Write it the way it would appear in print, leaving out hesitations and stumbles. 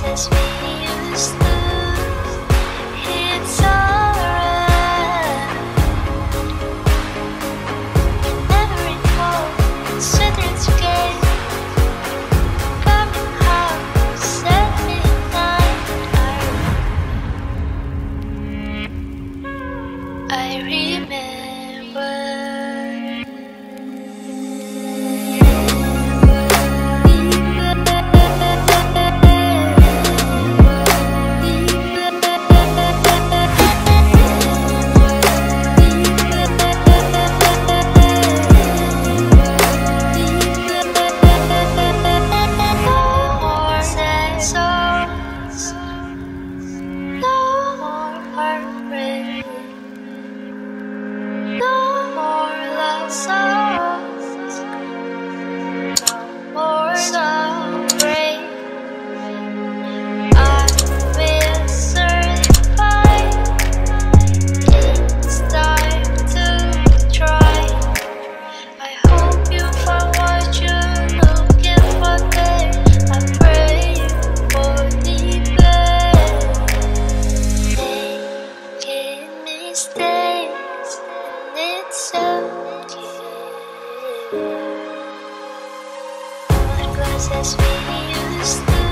as we used to. It's alright. Never recall sitting together, coming house at midnight. I remember. It's okay. All it was as we used to.